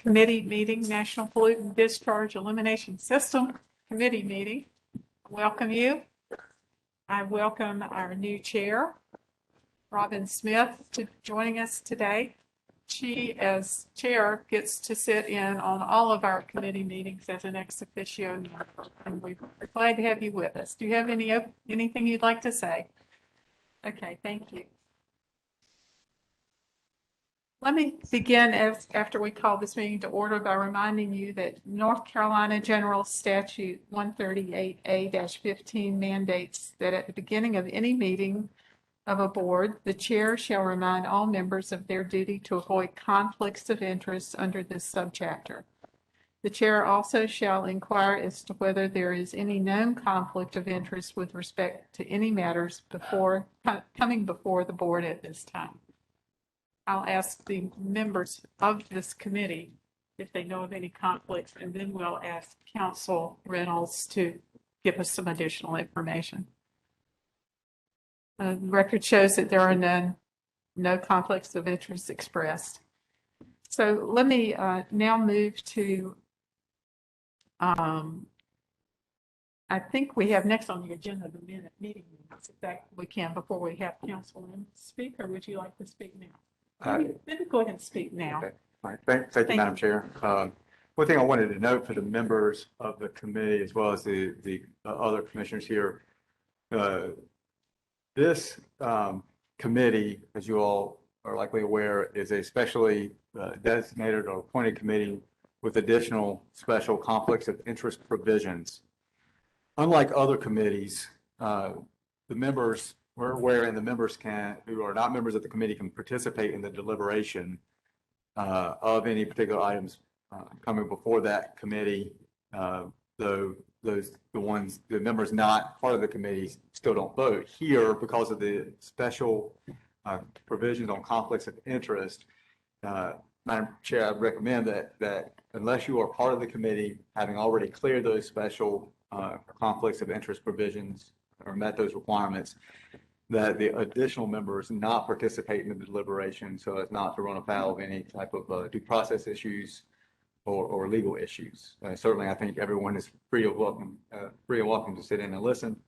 committee meeting, National Pollutant Discharge Elimination System Committee meeting. Welcome you. I welcome our new chair, Robin Smith, to joining us today. She, as chair, gets to sit in on all of our committee meetings as an ex officio member, and we're glad to have you with us. Do you have anything you'd like to say? Okay, thank you. Let me begin after we call this meeting to order by reminding you that North Carolina General Statute 138A-15 mandates that at the beginning of any meeting of a board, the chair shall remind all members of their duty to avoid conflicts of interest under this subchapter. The chair also shall inquire as to whether there is any known conflict of interest with respect to any matters coming before the board at this time. I'll ask the members of this committee if they know of any conflicts, and then we'll ask Council Reynolds to give us some additional information. The record shows that there are no conflicts of interest expressed. So let me now move to, I think we have next on the agenda the meeting minutes. If that we can before we have Council speak, or would you like to speak now? Let me go ahead and speak now. Okay. All right. Thank you, Madam Chair. One thing I wanted to note for the members of the committee, as well as the other commissioners here, this committee, as you all are likely aware, is a specially designated or appointed committee with additional special conflicts of interest provisions. Unlike other committees, the members wherein the members who are not members of the committee can participate in the deliberation of any particular items coming before that committee, though the members not part of the committee still don't vote. Here, because of the special provisions on conflicts of interest, Madam Chair, I recommend that unless you are part of the committee, having already cleared those special conflicts of interest provisions or met those requirements, that the additional members not participate in the deliberation so as not to run afoul of any type of due process issues or legal issues. Certainly, I think everyone is free and welcome to sit in and listen,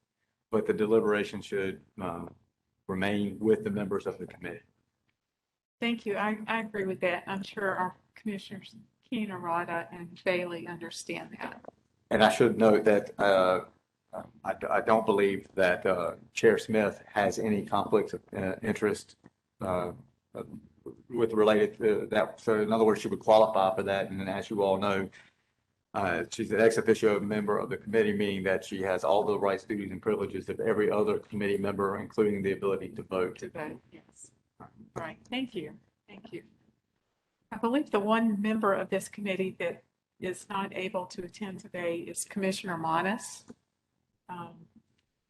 but the deliberation should remain with the members of the committee. Thank you. I agree with that. I'm sure our commissioners Keener, Rada, and Bailey understand that. And I should note that I don't believe that Chair Smith has any conflicts of interest with related to that. So in other words, she would qualify for that. And as you all know, she's an ex officio member of the committee, meaning that she has all the rights, duties, and privileges of every other committee member, including the ability to vote. Yes. Right. Thank you. Thank you. I believe the one member of this committee that is not able to attend today is Commissioner Monis.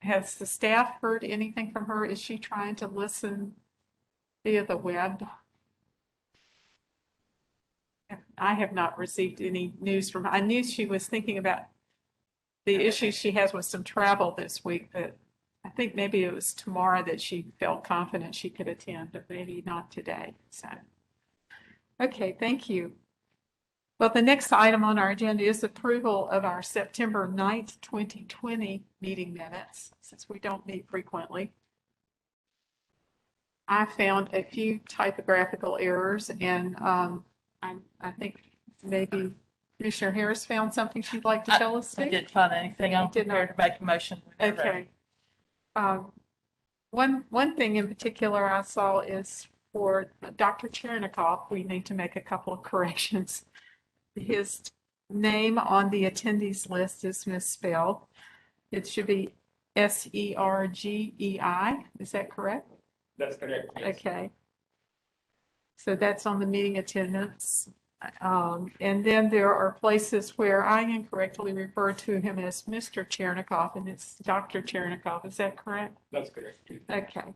Has the staff heard anything from her? Is she trying to listen via the web? I have not received any news from her. I knew she was thinking about the issues she has with some travel this week, but I think maybe it was tomorrow that she felt confident she could attend, but maybe not today. So, okay, thank you. Well, the next item on our agenda is approval of our September 9th, 2020 meeting minutes, since we don't meet frequently. I found a few typographical errors, and I think maybe Commissioner Harris found something she'd like to tell us. I didn't find anything. I'm prepared to make a motion. Okay. One thing in particular I saw is for Dr. Chernikoff, we need to make a couple of corrections. His name on the attendees list is misspelled. It should be Sergei. Is that correct? That's correct. Yes. Okay. So that's on the meeting attendance. And then there are places where I incorrectly refer to him as Mr. Chernikoff, and it's Dr. Chernikoff. Is that correct? That's correct. Okay.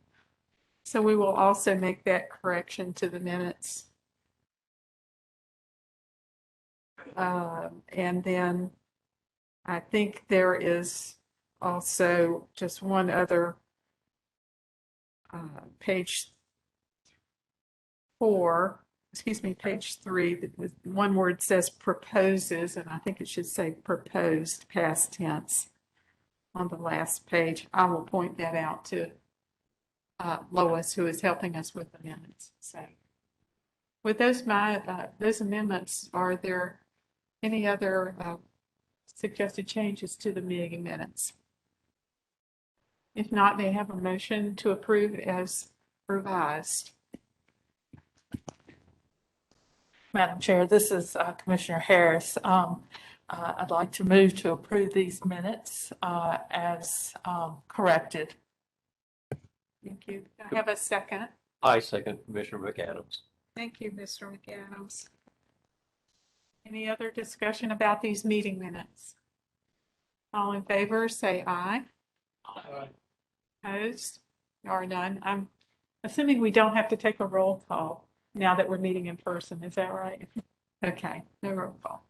So we will also make that correction to the minutes. And then I think there is also just one other page 4 excuse me, page 3, the one word says proposes, and I think it should say proposed past tense on the last page. I will point that out to Lois, who is helping us with the minutes. So with those amendments, are there any other suggested changes to the meeting minutes? If not, may I have a motion to approve as revised? Madam Chair, this is Commissioner Harris. I'd like to move to approve these minutes as corrected. Thank you. Do I have a second? I second Commissioner McAdams. Thank you, Mr. McAdams. Any other discussion about these meeting minutes? All in favor, say aye. Aye. Opposed? There are none. I'm assuming we don't have to take a roll call now that we're meeting in person. Is that right? Okay, no roll call.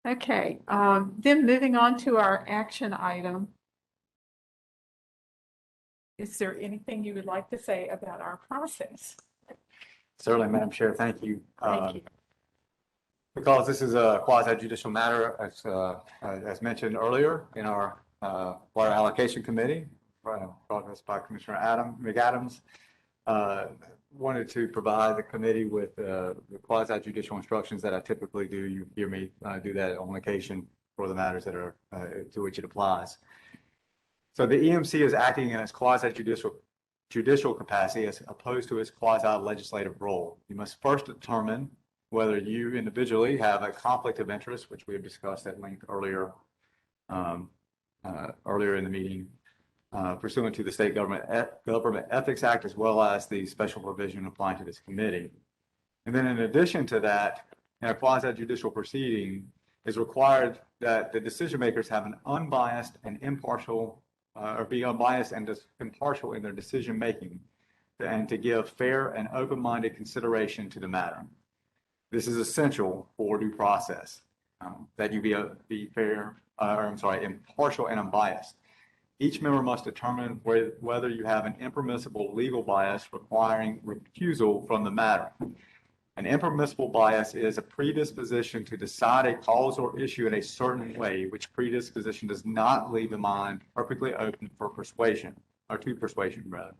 Okay, then moving on to our action item. Is there anything you would like to say about our process? Certainly, Madam Chair, thank you. Thank you. Because this is a quasi judicial matter, as mentioned earlier in our Water Allocation Committee, brought us by Commissioner McAdams, wanted to provide the committee with the quasi judicial instructions that I typically do. You hear me do that on occasion for the matters that are to which it applies. So the EMC is acting in its quasi judicial capacity as opposed to its quasi legislative role. You must first determine whether you individually have a conflict of interest, which we have discussed at length earlier in the meeting, pursuant to the State Government Ethics Act, as well as the special provision applying to this committee. And then in addition to that, in a quasi judicial proceeding, is required that the decision makers have an unbiased and impartial, or be unbiased and impartial in their decision making, and to give fair and open-minded consideration to the matter. This is essential for due process, that you be fair, impartial and unbiased. Each member must determine whether you have an impermissible legal bias requiring recusal from the matter. An impermissible bias is a predisposition to decide a cause or issue in a certain way, which predisposition does not leave the mind perfectly open for persuasion, or to persuasion rather.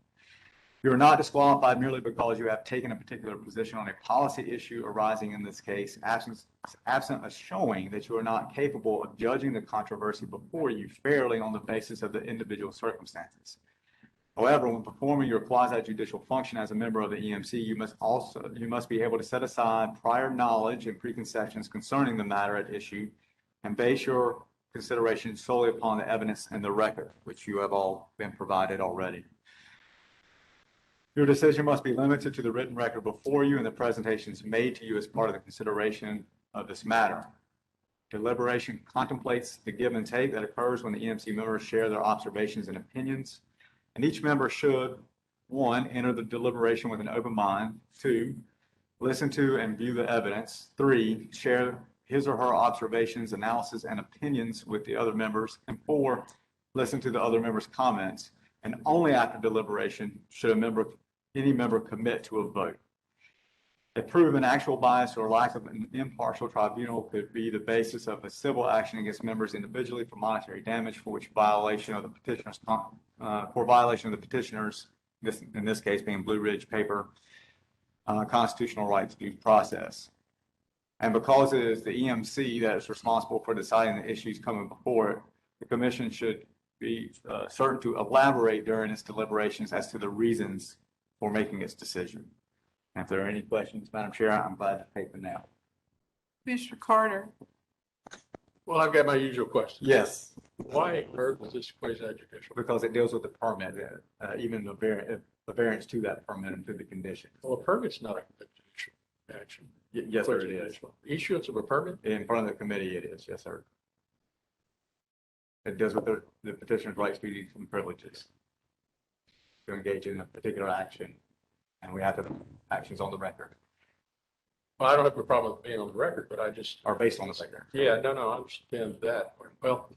You are not disqualified merely because you have taken a particular position on a policy issue arising in this case, absent a showing that you are not capable of judging the controversy before you fairly on the basis of the individual circumstances. However, when performing your quasi-judicial function as a member of the EMC, you must be able to set aside prior knowledge and preconceptions concerning the matter at issue and base your consideration solely upon the evidence and the record, which you have all been provided already. Your decision must be limited to the written record before you and the presentations made to you as part of the consideration of this matter. Deliberation contemplates the give and take that occurs when the EMC members share their observations and opinions, and each member should, 1, enter the deliberation with an open mind, 2, listen to and view the evidence, 3, share his or her observations, analysis, and opinions with the other members, and 4, listen to the other members' comments. And only after deliberation should any member commit to a vote. A proven actual bias or lack of an impartial tribunal could be the basis of a civil action against members individually for monetary damage for violation of the petitioner's, in this case being Blue Ridge paper, constitutional right to due process. And because it is the EMC that is responsible for deciding the issues coming before it, the commission should be certain to elaborate during its deliberations as to the reasons for making its decision. And if there are any questions, Madam Chair, I'm glad to take them now. Commissioner Carter. Well, I've got my usual question. Yes, Why earth was this quasi judicial? because it deals with the permit, even the variance to that permit and to the conditions. Well, a permit's not a judicial action. Yes, sir, it is. Issuance of a permit? In front of the committee, it is. Yes, sir. It deals with the petitioner's rights, duties, and privileges to engage in a particular action, and we have to actions on the record, Well, I don't have a problem with being on the record, but I just, or based on the record. yeah, no, I understand that. Well,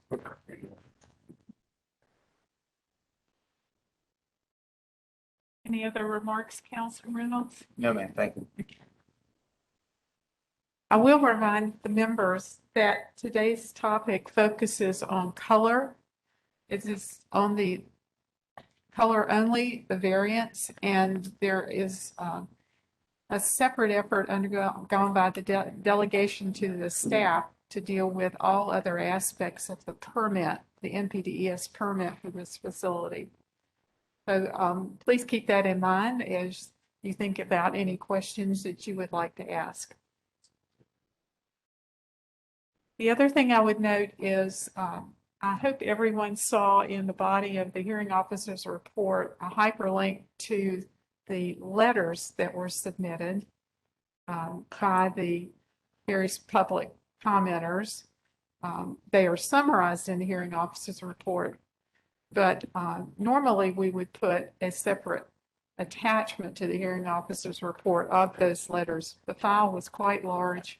Any other remarks, Councilman Reynolds? No, ma'am, thank you. I will remind the members that today's topic focuses on color. It is on the color only, the variance, and there is a separate effort undergone by the delegation to the staff to deal with all other aspects of the permit, the NPDES permit for this facility. So please keep that in mind as you think about any questions that you would like to ask. The other thing I would note is I hope everyone saw in the body of the hearing officer's report a hyperlink to the letters that were submitted by the various public commenters. They are summarized in the hearing officer's report, but normally we would put a separate attachment to the hearing officer's report of those letters. The file was quite large.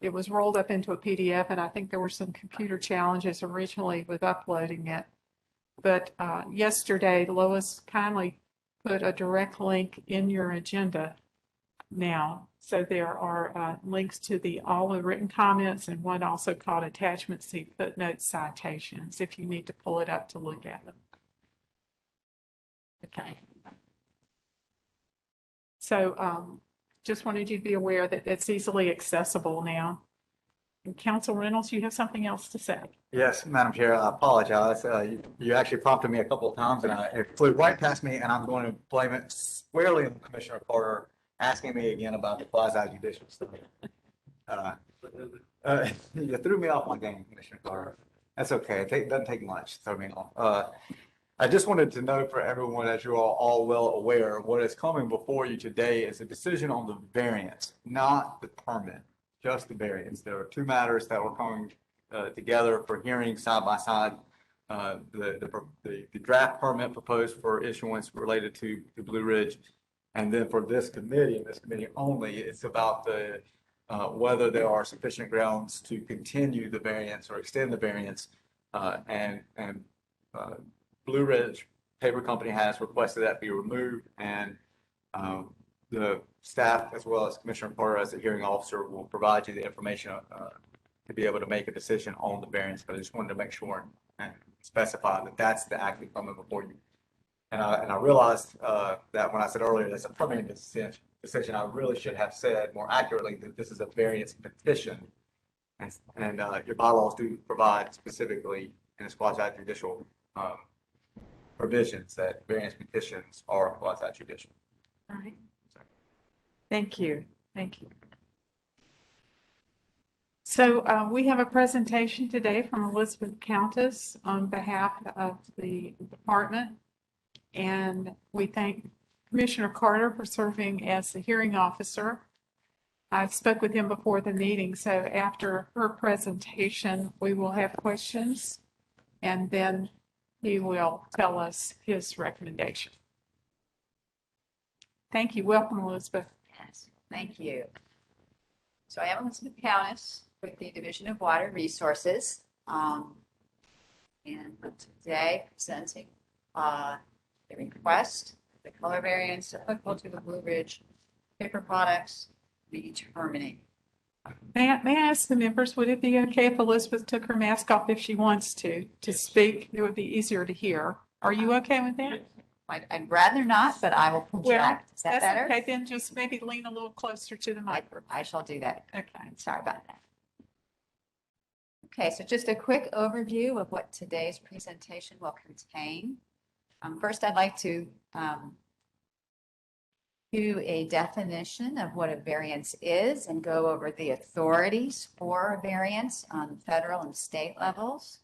It was rolled up into a PDF, and I think there were some computer challenges originally with uploading it. But yesterday, Lois kindly put a direct link in your agenda now. So there are links to all the written comments and one also called Attachment C, footnotes, citations, if you need to pull it up to look at them. Okay. So just wanted you to be aware that it's easily accessible now. And Council Reynolds, you have something else to say? Yes, Madam Chair, I apologize. You actually prompted me a couple of times and it flew right past me, and I'm going to blame it squarely on Commissioner Carter asking me again about the quasi-judicial stuff. You threw me off my game, Commissioner Carter. That's okay. It doesn't take much to throw me off. I just wanted to know for everyone, as you're all well aware, what is coming before you today is a decision on the variance, not the permit, just the variance. There are two matters that were coming together for hearing side by side. The draft permit proposed for issuance related to Blue Ridge. And then for this committee, and this committee only, it's about the whether there are sufficient grounds to continue the variance or extend the variance. Blue Ridge Paper Company has requested that be removed, and the staff, as well as Commissioner Porter as the hearing officer, will provide you the information to be able to make a decision on the variance. But I just wanted to make sure and specify that that's the act coming before you. And I realized that when I said earlier that's a permanent decision, I really should have said more accurately that this is a variance petition. And your bylaws do provide specifically in its quasi-judicial provisions that variance petitions are quasi-judicial. All right. Thank you. Thank you. So we have a presentation today from Elizabeth Countess on behalf of the department. And we thank Commissioner Carter for serving as the hearing officer. I spoke with him before the meeting, so after her presentation, we will have questions, and then he will tell us his recommendation. Thank you. Welcome, Elizabeth. Yes, thank you. So I am Elizabeth Countess with the Division of Water Resources. And today presenting the request, the color variance applicable to the Blue Ridge paper products be terminated. May I ask the members, would it be okay if Elizabeth took her mask off if she wants to speak? It would be easier to hear. Are you okay with that? I'd rather not, but I will project. Is that That's better? okay, then just maybe lean a little closer to the microphone. I shall do that. Okay. Sorry about that. Okay, so just a quick overview of what today's presentation will contain. First, I'd like to do a definition of what a variance is and go over the authorities for a variance on federal and state levels.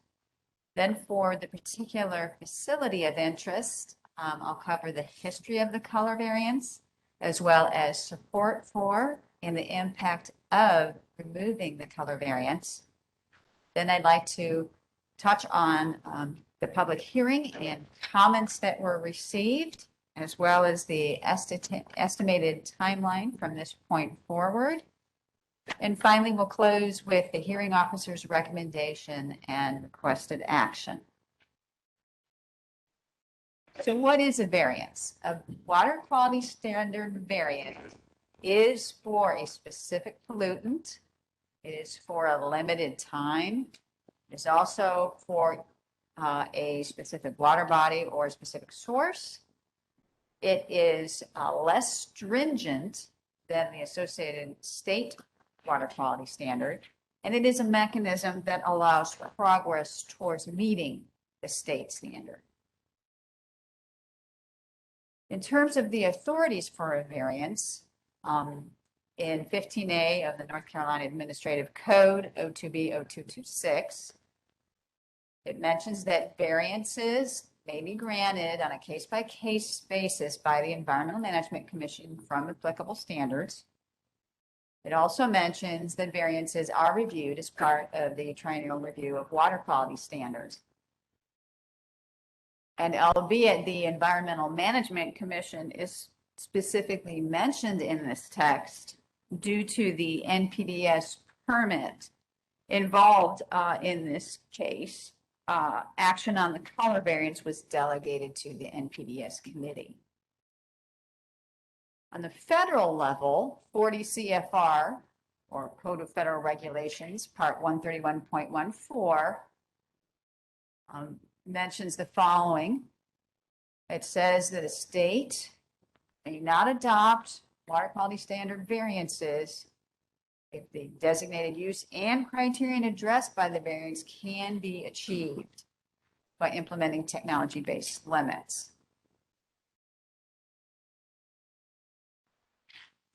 Then for the particular facility of interest, I'll cover the history of the color variance, as well as support for and the impact of removing the color variance. Then I'd like to touch on the public hearing and comments that were received, as well as the estimated timeline from this point forward. And finally, we'll close with the hearing officer's recommendation and requested action. So what is a variance? A water quality standard variance is for a specific pollutant. It is for a limited time. It's also for a specific water body or a specific source. It is less stringent than the associated state water quality standard, and it is a mechanism that allows progress towards meeting the state standard. In terms of the authorities for a variance, in 15A of the North Carolina Administrative Code, O2B 0226, it mentions that variances may be granted on a case-by-case basis by the Environmental Management Commission from applicable standards. It also mentions that variances are reviewed as part of the triennial review of water quality standards. And albeit the Environmental Management Commission is specifically mentioned in this text due to the NPDES permit involved in this case, action on the color variance was delegated to the NPDES committee. On the federal level, 40 CFR, or Code of Federal Regulations, Part 131.14, mentions the following. It says that a state may not adopt water quality standard variances if the designated use and criterion addressed by the variance can be achieved by implementing technology-based limits.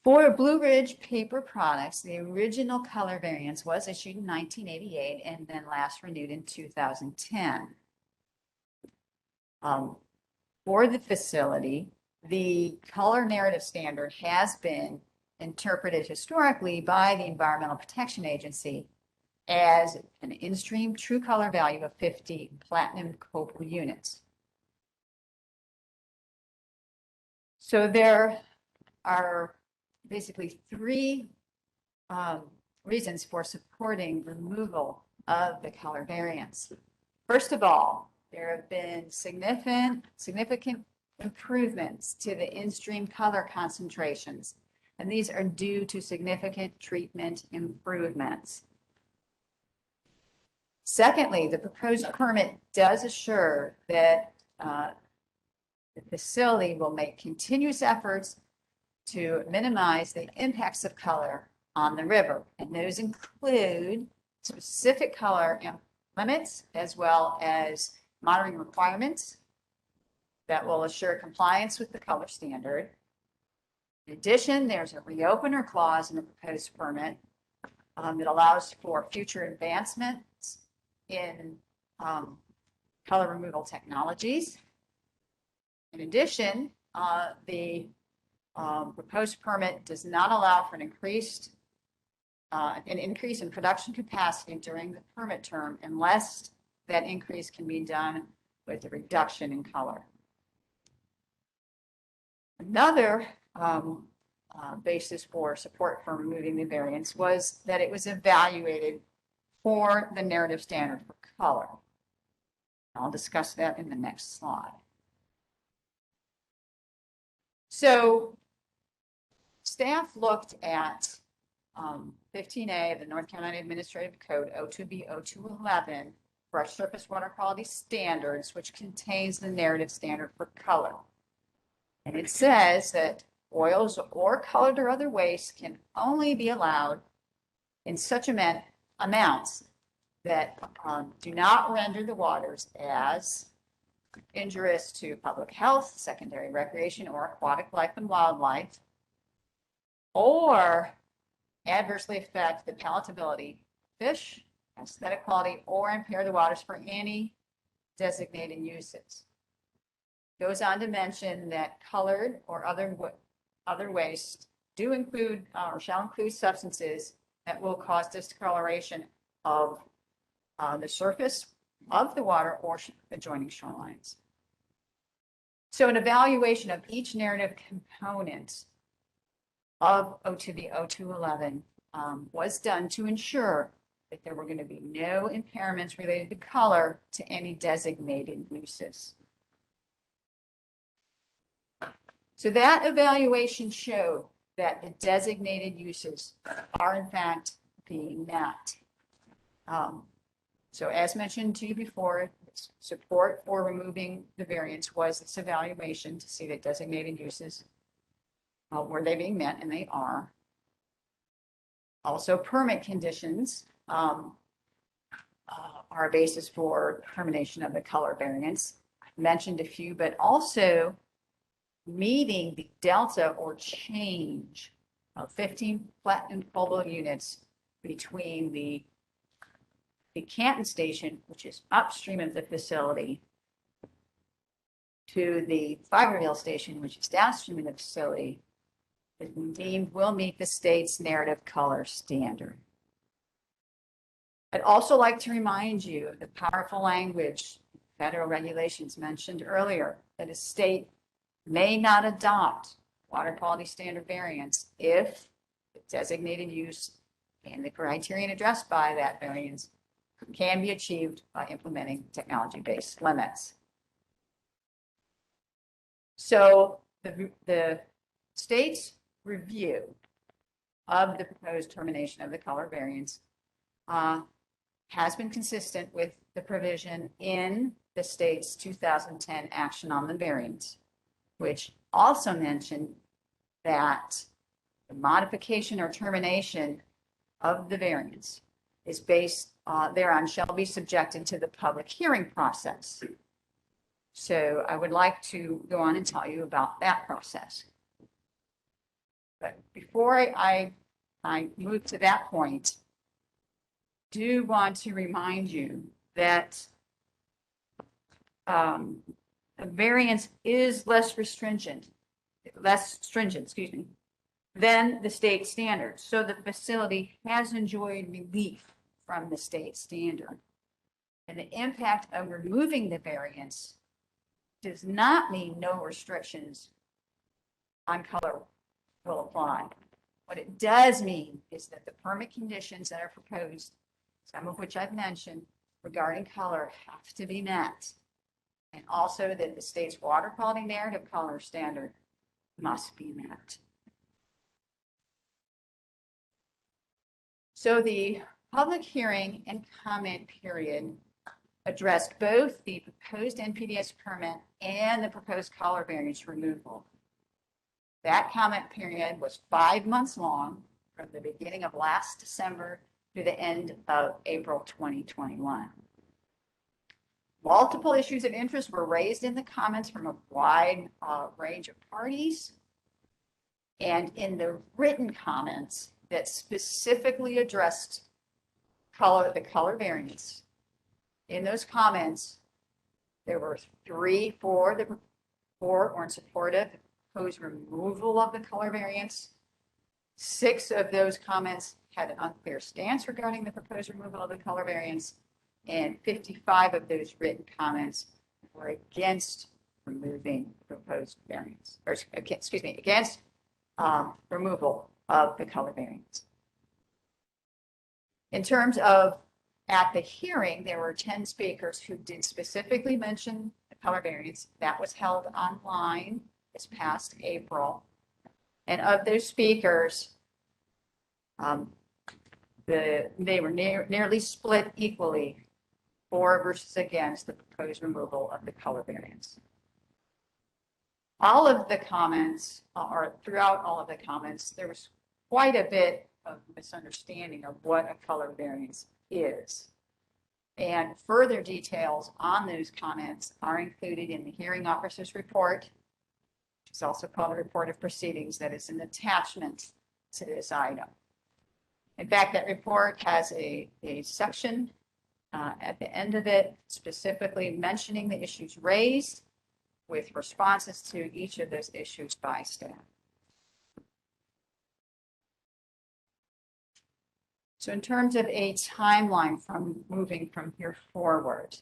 For Blue Ridge paper products, the original color variance was issued in 1988 and then last renewed in 2010. For the facility, the color narrative standard has been interpreted historically by the Environmental Protection Agency as an in-stream true color value of 50 platinum copal units. So there are basically three reasons for supporting removal of the color variance. First of all, there have been significant improvements to the in-stream color concentrations, and these are due to significant treatment improvements. Secondly, the proposed permit does assure that the facility will make continuous efforts to minimize the impacts of color on the river, and those include specific color limits as well as monitoring requirements that will assure compliance with the color standard. In addition, there's a reopener clause in the proposed permit that allows for future advancements in color removal technologies. In addition, the proposed permit does not allow for an increase in production capacity during the permit term unless that increase can be done with a reduction in color. Another basis for support for removing the variance was that it was evaluated for the narrative standard for color. I'll discuss that in the next slide. So staff looked at 15A of the North Carolina Administrative Code, O2B 0211, for our surface water quality standards, which contains the narrative standard for color. And it says that oils or colored or other wastes can only be allowed in such amounts that do not render the waters as injurious to public health, secondary recreation, or aquatic life and wildlife, or adversely affect the palatability of fish, aesthetic quality, or impair the waters for any designated uses. Goes on to mention that colored or other wastes do include or shall include substances that will cause discoloration of the surface of the water or adjoining shorelines. So an evaluation of each narrative component of O2B 0211 was done to ensure that there were going to be no impairments related to color to any designated uses. So that evaluation showed that the designated uses are in fact being met. So as mentioned to you before, support for removing the variance was this evaluation to see that designated uses, were they being met, and they are. Also, permit conditions are a basis for determination of the color variance. I mentioned a few, but also meeting the delta or change of 15 platinum cobalt units between the Canton station, which is upstream of the facility, to the Fiberville station, which is downstream of the facility, is deemed will meet the state's narrative color standard. I'd also like to remind you of the powerful language federal regulations mentioned earlier, that a state may not adopt water quality standard variance if the designated use and the criterion addressed by that variance can be achieved by implementing technology-based limits. So the state's review of the proposed termination of the color variance has been consistent with the provision in the state's 2010 action on the variance, which also mentioned that the modification or termination of the variance is based thereon shall be subjected to the public hearing process. So I would like to go on and tell you about that process. But before I move to that point, do want to remind you that the variance is less stringent, than the state standard. So the facility has enjoyed relief from the state standard. And the impact of removing the variance does not mean no restrictions on color will apply. What it does mean is that the permit conditions that are proposed, some of which I've mentioned regarding color, have to be met. And also that the state's water quality narrative color standard must be met. So the public hearing and comment period addressed both the proposed NPDES permit and the proposed color variance removal. That comment period was 5 months long, from the beginning of last December to the end of April 2021. Multiple issues of interest were raised in the comments from a wide range of parties. And in the written comments that specifically addressed the color variance, in those comments, there were 3 for or in support of the proposed removal of the color variance. 6 of those comments had an unclear stance regarding the proposed removal of the color variance, and 55 of those written comments were against removing the proposed variance, or excuse me, against removal of the color variance. In terms of at the hearing, there were 10 speakers who did specifically mention the color variance. That was held online this past April. And of those speakers, they were nearly split equally for versus against the proposed removal of the color variance. All of the comments, or throughout all of the comments, there was quite a bit of misunderstanding of what a color variance is. And further details on those comments are included in the hearing officer's report, which is also called a report of proceedings, that is an attachment to this item. In fact, that report has a section at the end of it specifically mentioning the issues raised with responses to each of those issues by staff. So in terms of a timeline from moving from here forward,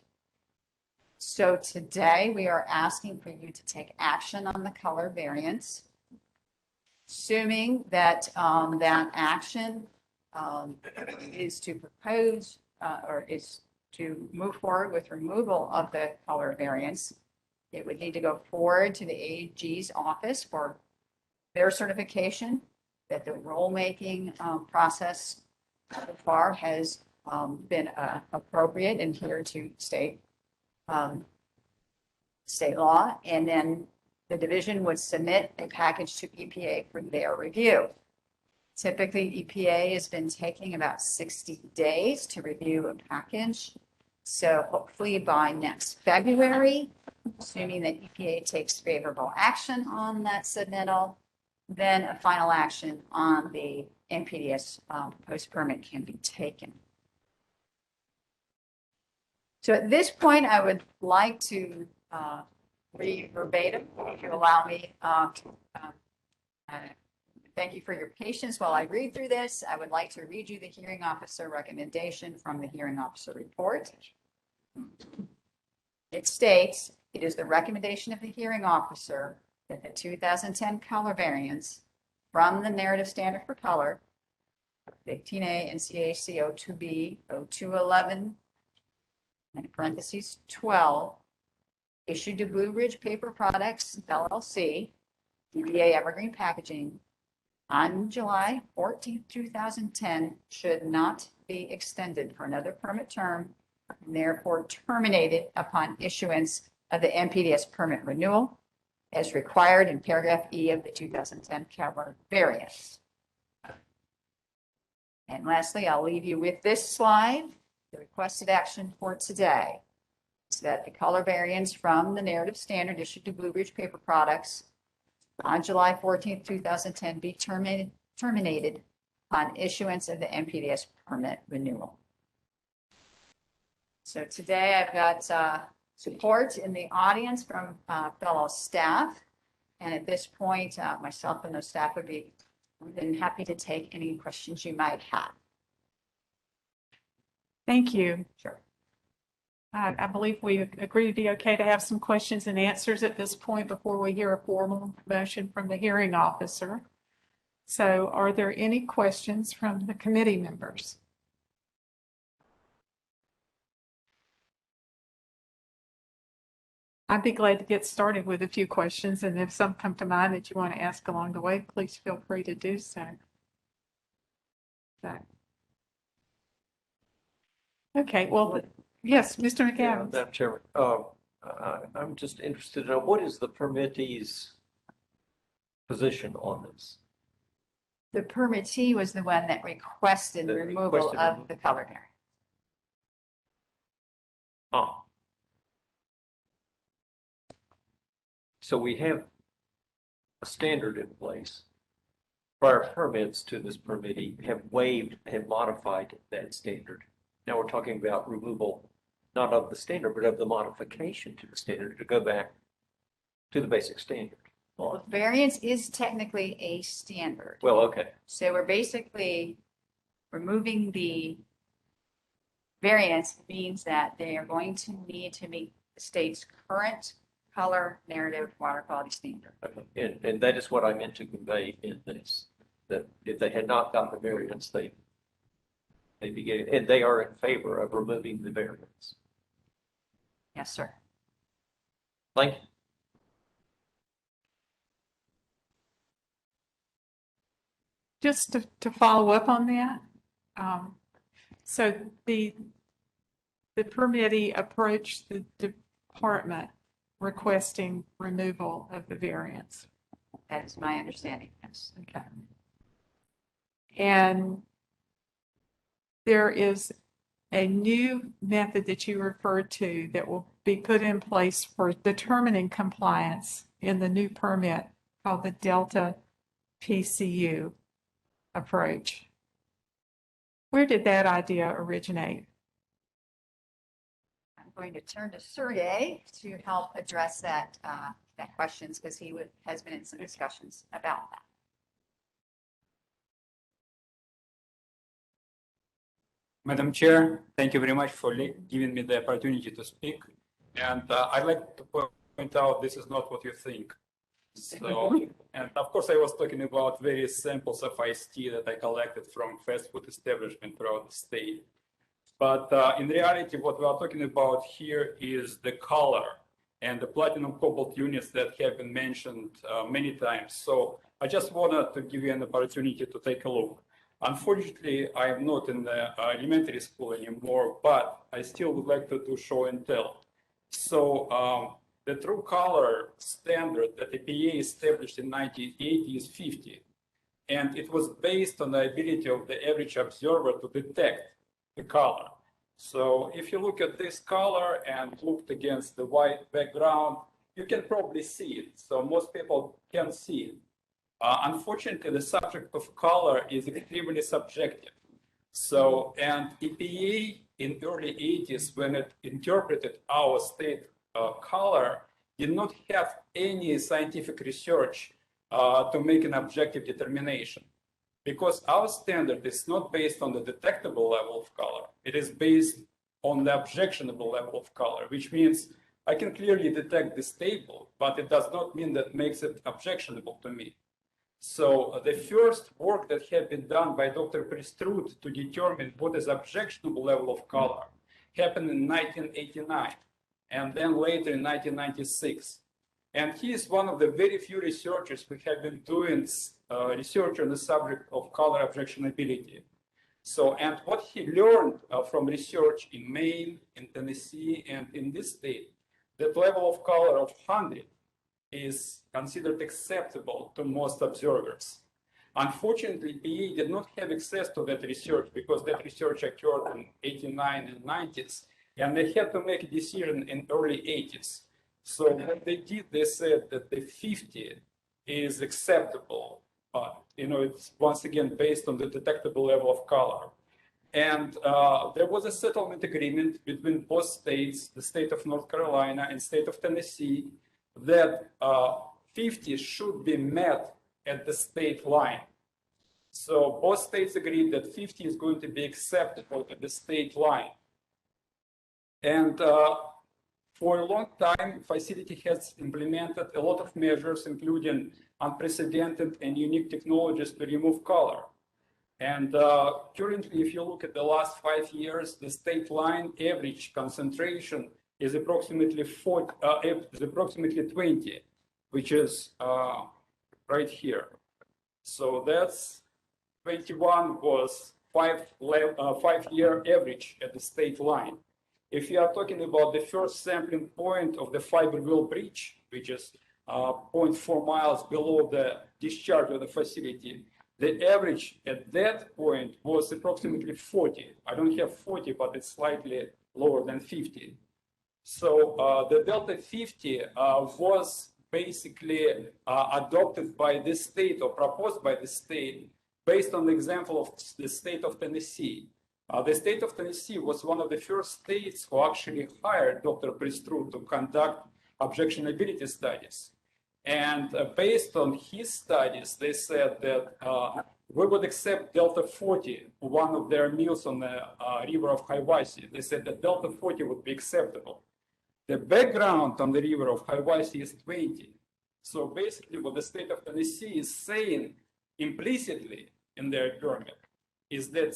so today we are asking for you to take action on the color variance, assuming that that action is to propose or is to move forward with removal of the color variance. It would need to go forward to the AG's office for their certification that the rulemaking process so far has been appropriate and adhered to state law. And then the division would submit a package to EPA for their review. Typically, EPA has been taking about 60 days to review a package. So hopefully by next February, assuming that EPA takes favorable action on that submittal, then a final action on the NPDES post-permit can be taken. So at this point, I would like to read verbatim, if you allow me. Thank you for your patience while I read through this. I would like to read you the hearing officer recommendation from the hearing officer report. It states, it is the recommendation of the hearing officer that the 2010 color variance from the narrative standard for color, 15A NCAC 02B 0211, and parentheses 12, issued to Blue Ridge Paper Products, LLC, DBA Evergreen Packaging, on July 14th, 2010, should not be extended for another permit term, and therefore terminated upon issuance of the NPDES permit renewal as required in paragraph E of the 2010 color variance. And lastly, I'll leave you with this slide. The requested action for today is that the color variance from the narrative standard issued to Blue Ridge Paper Products on July 14th, 2010 be terminated on issuance of the NPDES permit renewal. So today I've got support in the audience from fellow staff. And at this point, myself and the staff would be more than happy to take any questions you might have. Thank you. Sure. I believe we agree to be okay to have some questions and answers at this point before we hear a formal motion from the hearing officer. So are there any questions from the committee members? I'd be glad to get started with a few questions, and if some come to mind that you want to ask along the way, please feel free to do so. Okay, well, yes, Mr. Yeah, McAdams. Madam Chairman, I'm just interested in what is the permittee's position on this? The permittee was the one that requested That removal requested of removal. the color variance. Oh. So we have a standard in place. Prior permits to this permittee have waived and modified that standard. Now we're talking about removal, not of the standard, but of the modification to the standard to go back to the basic standard. Well, variance is technically a standard. Well, okay. So we're basically removing the variance means that they are going to need to meet the state's current color narrative water quality standard. And that is what I meant to convey in this, that if they had not gotten the variance, they'd be getting, and they are in favor of removing the variance. Yes, sir. Thank you. Just to follow up on that, so the permittee approached the department requesting removal of the variance. That is my understanding, yes. Okay. And there is a new method that you referred to that will be put in place for determining compliance in the new permit called the Delta PCU approach. Where did that idea originate? I'm going to turn to Sergey to help address that questions because he has been in some discussions about that. Madam Chair, thank you very much for giving me the opportunity to speak. And I'd like to point out this is not what you think. So, and of course, I was talking about various samples of iced tea that I collected from fast food establishments throughout the state. But in reality, what we are talking about here is the color. and the platinum cobalt units that have been mentioned many times. So I just wanted to give you an opportunity to take a look. Unfortunately, I'm not in the elementary school anymore, but I still would like to do show and tell. So the true color standard that EPA established in 1980 is 50. And it was based on the ability of the average observer to detect the color. So if you look at this color and looked against the white background, you can probably see it. So most people can see it. Unfortunately, the subject of color is extremely subjective. So, and EPA in early 80s, when it interpreted our state color, did not have any scientific research to make an objective determination. Because our standard is not based on the detectable level of color. It is based on the objectionable level of color, which means I can clearly detect this table, but it does not mean that makes it objectionable to me. So the first work that had been done by Dr. Pristrud to determine what is objectionable level of color happened in 1989, and then later in 1996. And he is one of the very few researchers who have been doing research on the subject of color objectionability. So, and what he learned from research in Maine, in Tennessee, and in this state, that level of color of 100 is considered acceptable to most observers. Unfortunately, EPA did not have access to that research because that research occurred in 89 and 90s, and they had to make a decision in early 80s. So what they did, they said that the 50 is acceptable, but it's once again based on the detectable level of color. And there was a settlement agreement between both states, the state of North Carolina and state of Tennessee, that 50 should be met at the state line. So both states agreed that 50 is going to be acceptable at the state line. And for a long time, facility has implemented a lot of measures, including unprecedented and unique technologies to remove color. And currently, if you look at the last 5 years, the state line average concentration is approximately 20, which is right here. So that's 21 was 5-year average at the state line. If you are talking about the first sampling point of the Fiberville Bridge, which is 0.4 miles below the discharge of the facility, the average at that point was approximately 40. I don't have 40, but it's slightly lower than 50. So the Delta 50 was basically adopted by the state or proposed by the state based on the example of the state of Tennessee. The state of Tennessee was one of the first states who actually hired Dr. Pristrud to conduct objectionability studies. And based on his studies, they said that we would accept Delta 40, one of their mills on the river of Hiwassee. They said that Delta 40 would be acceptable. The background on the river of Hiwassee is 20. So basically what the state of Tennessee is saying implicitly in their permit is that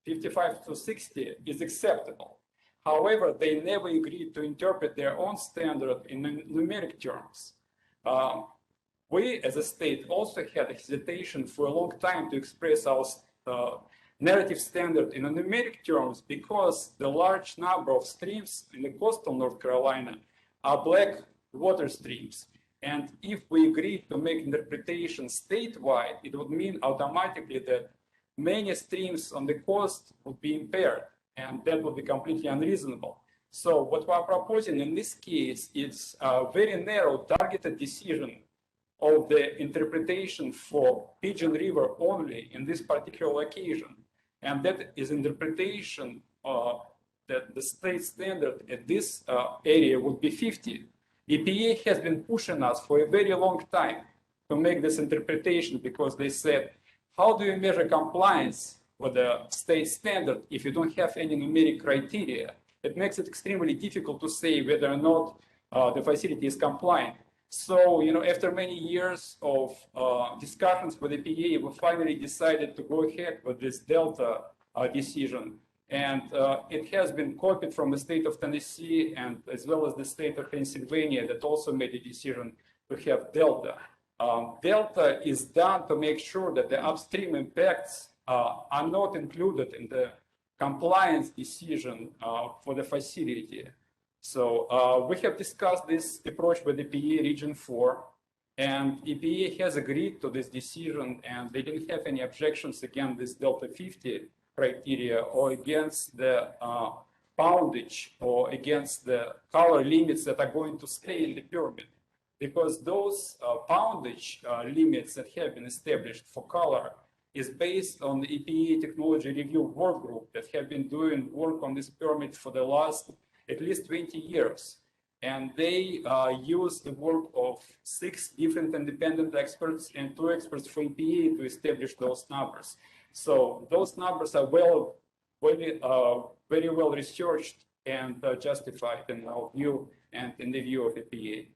55 to 60 is acceptable. However, they never agreed to interpret their own standard in numeric terms. We as a state also had hesitation for a long time to express our narrative standard in numeric terms because the large number of streams in the coastal North Carolina are black water streams. And if we agreed to make interpretation statewide, it would mean automatically that many streams on the coast would be impaired, and that would be completely unreasonable. So what we are proposing in this case is a very narrow targeted decision of the interpretation for Pigeon River only in this particular occasion. And that is interpretation that the state standard at this area would be 50. EPA has been pushing us for a very long time to make this interpretation because they said, how do you measure compliance with the state standard if you don't have any numeric criteria? It makes it extremely difficult to say whether or not the facility is compliant. So, after many years of discussions with the EPA, we finally decided to go ahead with this Delta decision. And it has been copied from the state of Tennessee and as well as the state of Pennsylvania that also made a decision to have Delta. Delta is done to make sure that the upstream impacts are not included in the compliance decision for the facility. So we have discussed this approach with EPA Region 4, and EPA has agreed to this decision, and they didn't have any objections against this Delta 50 criteria or against the poundage or against the color limits that are going to stay in the permit. Because those poundage limits that have been established for color is based on the EPA Technology Review Work Group that have been doing work on this permit for the last at least 20 years. And they use the work of 6 different independent experts and 2 experts from EPA to establish those numbers. So those numbers are very well researched and justified in our view and in the view of EPA.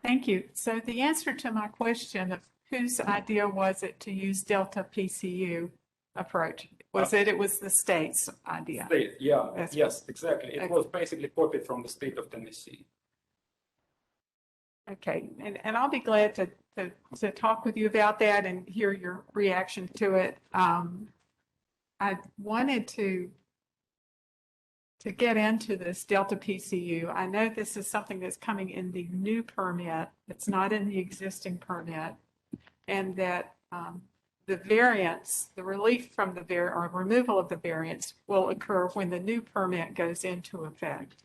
Thank you. So the answer to my question of whose idea was it to use Delta PCU approach? Was it was the state's idea? State, yeah, That's- yes, exactly. It was basically copied from the state of Tennessee. Okay, and I'll be glad to talk with you about that and hear your reaction to it. I wanted to get into this Delta PCU. I know this is something that's coming in the new permit. It's not in the existing permit. And that the variance, the relief from the or removal of the variance will occur when the new permit goes into effect.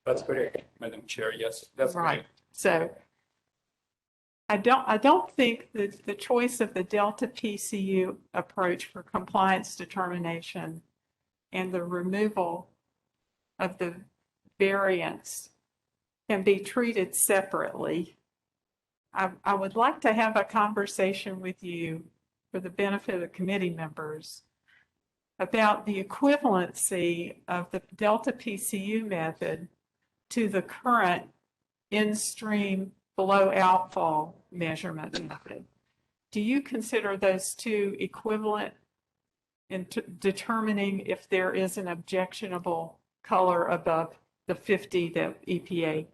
That's correct, Madam Chair. Yes, that's Right. correct. So I don't think that the choice of the Delta PCU approach for compliance determination and the removal of the variance can be treated separately. I would like to have a conversation with you for the benefit of the committee members about the equivalency of the Delta PCU method to the current in-stream below outfall measurement method. Do you consider those two equivalent in determining if there is an objectionable color above the 50 that EPA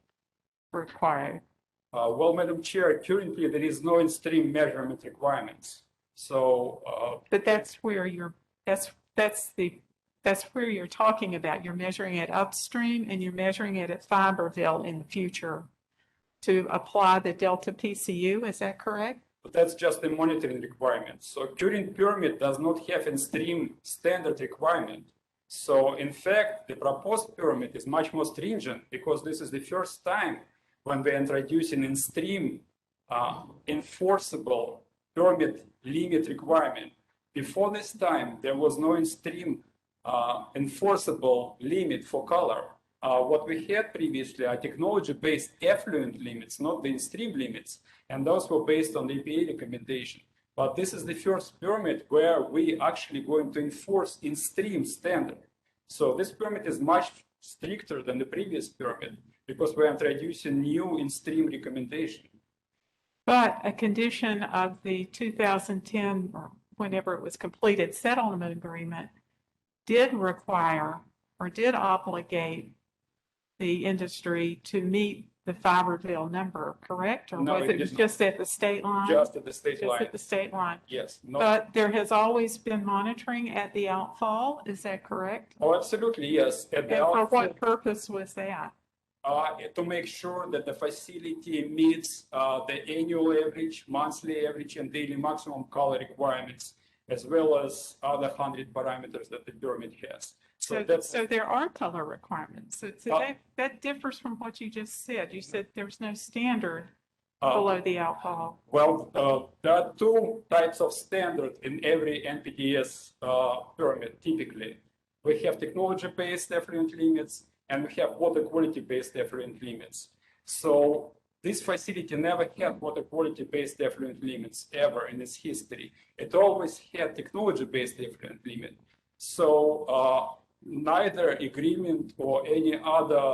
required? Well, Madam Chair, currently there is no in-stream measurement requirements. So, But that's where that's where you're talking about. You're measuring it upstream and you're measuring it at Fiberville in the future to apply the Delta PCU. Is that correct? but that's just a monitoring requirement. So current permit does not have in-stream standard requirement. So in fact, the proposed permit is much more stringent because this is the first time when we're introducing in-stream enforceable permit limit requirement. Before this time, there was no in-stream enforceable limit for color. What we had previously are technology-based effluent limits, not the in-stream limits, and those were based on the EPA recommendation. But this is the first permit where we actually going to enforce in-stream standard. So this permit is much stricter than the previous permit because we're introducing new in-stream recommendation. But a condition of the 2010, or whenever it was completed, settlement agreement did require or did obligate the industry to meet the Fiberville number, correct? Or No, was it it did not. just at the state line? Just at the state Just line, at the state line. yes. Not, But there has always been monitoring at the outfall, is that correct? oh, absolutely, yes. At the And for outfall, what purpose was that? to make sure that the facility meets the annual average, monthly average, and daily maximum color requirements, as well as other 100 parameters that the permit has. So there are color requirements. So that differs from what you just said. You said there's no standard below the outfall. Well, there are 2 types of standard in every NPDES permit, typically. We have technology-based effluent limits, and we have water quality-based effluent limits. So this facility never had water quality-based effluent limits ever in its history. It always had technology-based effluent limit. So neither agreement or any other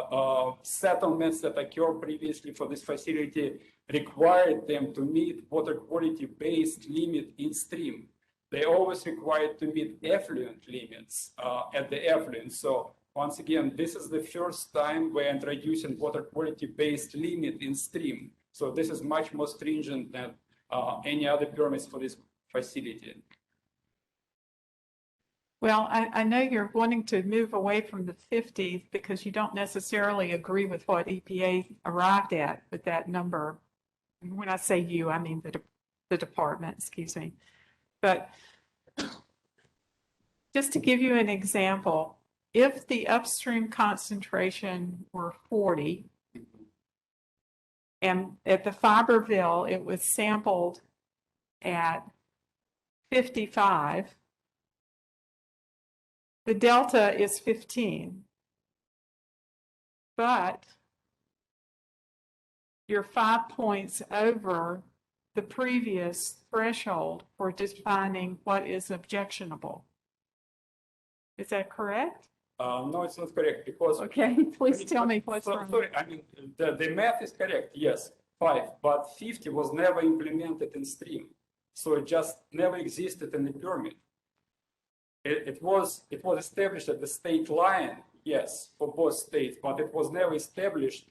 settlements that occurred previously for this facility required them to meet water quality-based limit in stream. they always required to meet effluent limits at the effluent. So once again, this is the first time we're introducing water quality-based limit in stream. So this is much more stringent than any other permits for this facility. Well, I know you're wanting to move away from the 50 because you don't necessarily agree with what EPA arrived at with that number. When I say you, I mean the department, excuse me. But just to give you an example, if the upstream concentration were 40, and at the Fiberville, it was sampled at 55, the delta is 15. But you're 5 points over the previous threshold for defining what is objectionable. Is that correct? No, it's not correct because. Okay, please tell me what's wrong. Sorry, I mean, the math is correct, yes, 5, but 50 was never implemented in stream. So it just never existed in the permit. It was established at the state line, yes, for both states, but it was never established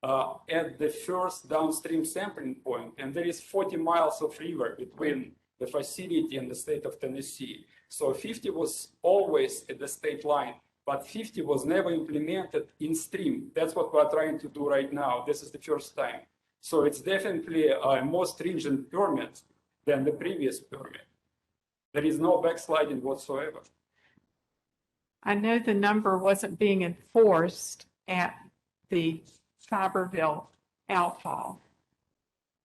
at the first downstream sampling point. And there is 40 miles of river between the facility and the state of Tennessee. So 50 was always at the state line, but 50 was never implemented in stream. That's what we're trying to do right now. This is the first time. So it's definitely a more stringent permit than the previous permit. There is no backsliding whatsoever. I know the number wasn't being enforced at the Fiberville outfall,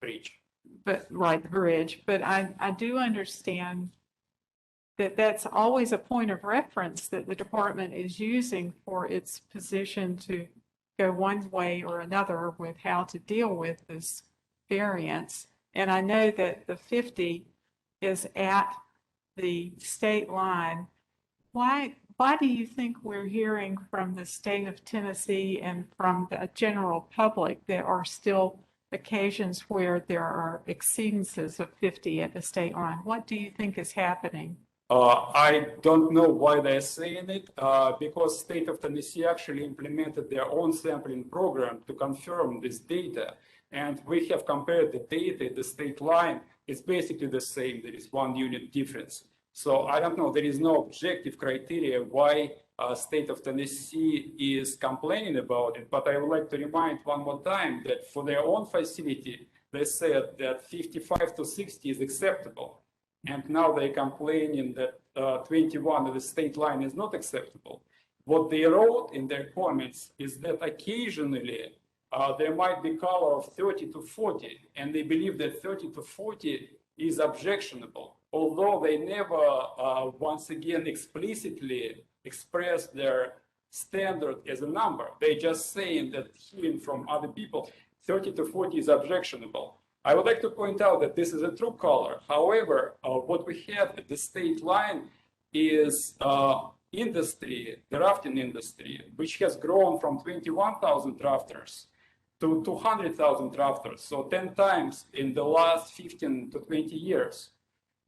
Breach. but right, the bridge, but I do understand that that's always a point of reference that the department is using for its position to go one way or another with how to deal with this variance. And I know that the 50 is at the state line. Why do you think we're hearing from the state of Tennessee and from the general public there are still occasions where there are exceedances of 50 at the state line? What do you think is happening? I don't know why they're saying it, because state of Tennessee actually implemented their own sampling program to confirm this data. And we have compared the data at the state line. It's basically the same. There is 1 unit difference. So I don't know. There is no objective criteria why state of Tennessee is complaining about it. But I would like to remind one more time that for their own facility, they said that 55 to 60 is acceptable. And now they're complaining that 21 of the state line is not acceptable. What they wrote in their comments is that occasionally there might be color of 30 to 40, and they believe that 30 to 40 is objectionable, although they never, once again, explicitly express their standard as a number. They're just saying that hearing from other people, 30 to 40 is objectionable. I would like to point out that this is a true color. However, what we have at the state line is industry, the rafting industry, which has grown from 21,000 drafters to 200,000 drafters, so 10 times in the last 15 to 20 years.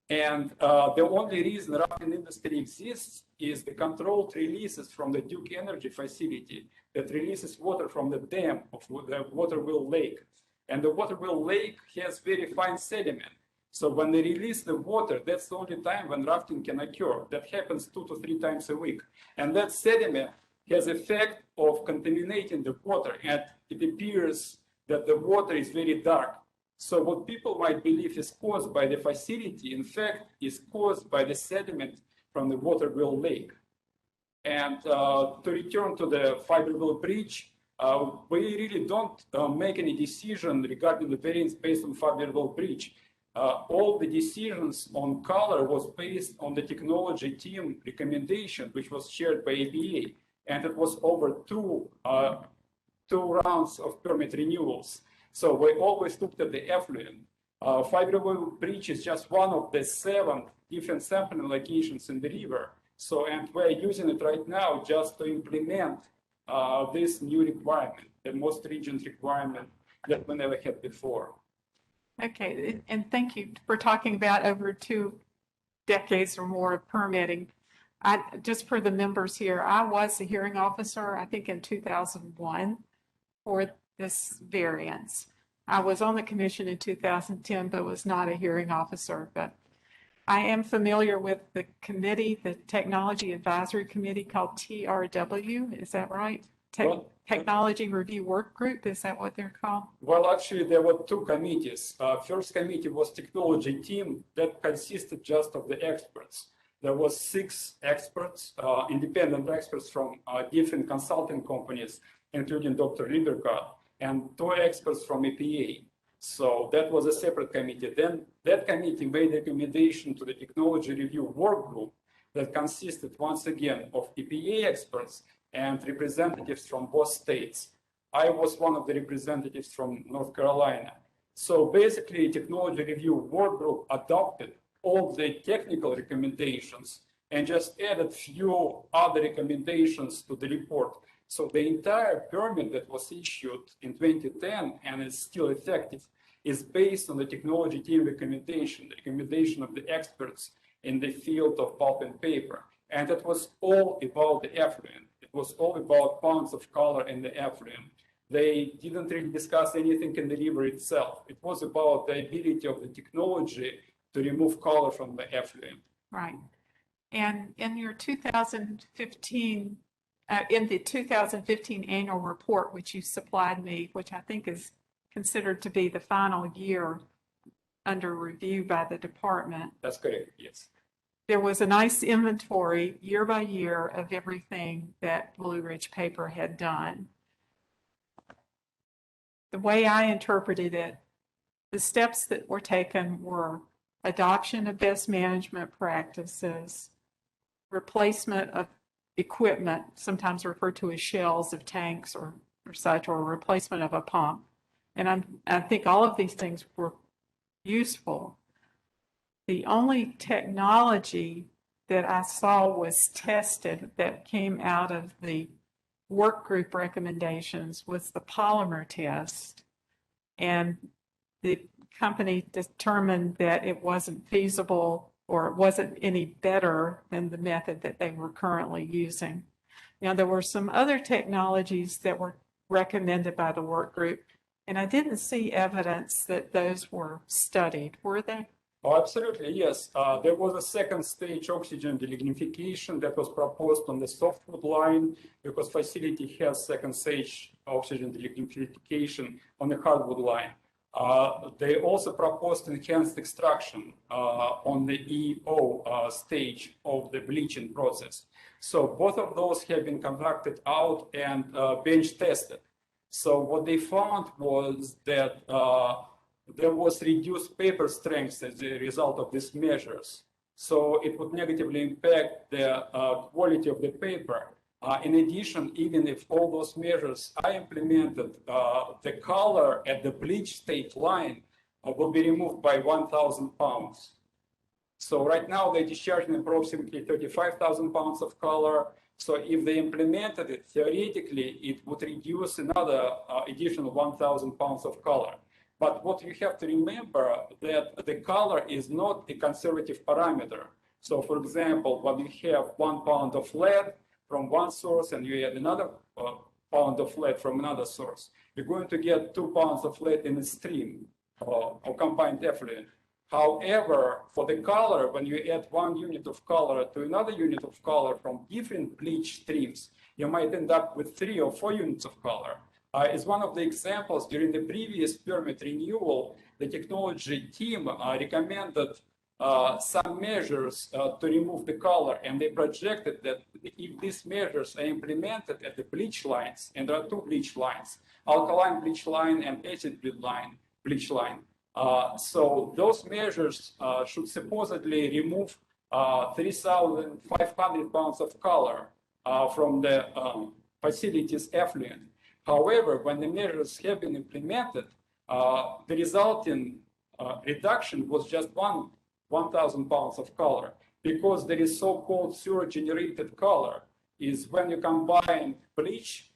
And the only reason rafting industry exists is the controlled releases from the Duke Energy facility that releases water from the dam of the Waterville Lake. And the Waterville Lake has very fine sediment. So when they release the water, that's the only time when rafting can occur. That happens 2 to 3 times a week. And that sediment has effect of contaminating the water. And it appears that the water is very dark. So what people might believe is caused by the facility, in fact, is caused by the sediment from the Waterville Lake. And to return to the Fiberville Bridge, we really don't make any decision regarding the variance based on Fiberville Bridge. All the decisions on color was based on the technology team recommendation, which was shared by ABA. And it was over two rounds of permit renewals. So we always looked at the effluent. Fiberville Bridge is just one of the 7 different sampling locations in the river. So, and we're using it right now just to implement this new requirement, the most stringent requirement that we never had before. Okay, and thank you for talking about over 2 decades or more of permitting. Just for the members here, I was a hearing officer, I think in 2001 for this variance. I was on the commission in 2010, but was not a hearing officer. But I am familiar with the committee, the Technology Advisory Committee called TRW. Is that right? Technology Review Work Group. Is that what they're called? Well, actually, there were two committees. First committee was technology team that consisted just of the experts. There was 6 experts, independent experts from different consulting companies, including Dr. Liebergard, and 2 experts from EPA. So that was a separate committee. Then that committee made a recommendation to the Technology Review Work Group that consisted once again of EPA experts and representatives from both states. I was one of the representatives from North Carolina. So basically, Technology Review Work Group adopted all the technical recommendations and just added few other recommendations to the report. So the entire permit that was issued in 2010 and is still effective is based on the technology team recommendation, the recommendation of the experts in the field of pulp and paper. And it was all about the effluent. It was all about pounds of color in the effluent. They didn't really discuss anything in the river itself. It was about the ability of the technology to remove color from the effluent. Right. And in your 2015, in the 2015 annual report, which you supplied me, which I think is considered to be the final year under review by the department. That's correct, yes. There was a nice inventory year by year of everything that Blue Ridge Paper had done. The way I interpreted it, the steps that were taken were adoption of best management practices, replacement of equipment, sometimes referred to as shells of tanks or such, or replacement of a pump. And I think all of these things were useful. The only technology that I saw was tested that came out of the work group recommendations was the polymer test. And the company determined that it wasn't feasible or it wasn't any better than the method that they were currently using. Now, there were some other technologies that were recommended by the work group, and I didn't see evidence that those were studied, were they? Oh, absolutely, yes. There was a second stage oxygen delignification that was proposed on the softwood line because facility has second stage oxygen delignification on the hardwood line. They also proposed enhanced extraction on the EO stage of the bleaching process. So both of those have been conducted out and bench tested. So what they found was that there was reduced paper strength as a result of these measures. So it would negatively impact the quality of the paper. In addition, even if all those measures are implemented, the color at the bleach state line will be removed by 1,000 pounds. So right now they're discharging approximately 35,000 pounds of color. So if they implemented it, theoretically, it would reduce another additional 1,000 pounds of color. But what you have to remember that the color is not a conservative parameter. So for example, when you have 1 pound of lead from one source and you add another pound of lead from another source, you're going to get 2 pounds of lead in a stream or combined effluent. However, for the color, when you add 1 unit of color to another unit of color from different bleach streams, you might end up with 3 or 4 units of color. As one of the examples, during the previous permit renewal, the technology team recommended some measures to remove the color, and they projected that if these measures are implemented at the bleach lines, and there are 2 bleach lines, alkaline bleach line and acid bleach line. So those measures should supposedly remove 3,500 pounds of color from the facility's effluent. However, when the measures have been implemented, the resulting reduction was just 1,000 pounds of color, because there is so-called sewer-generated color, is when you combine bleach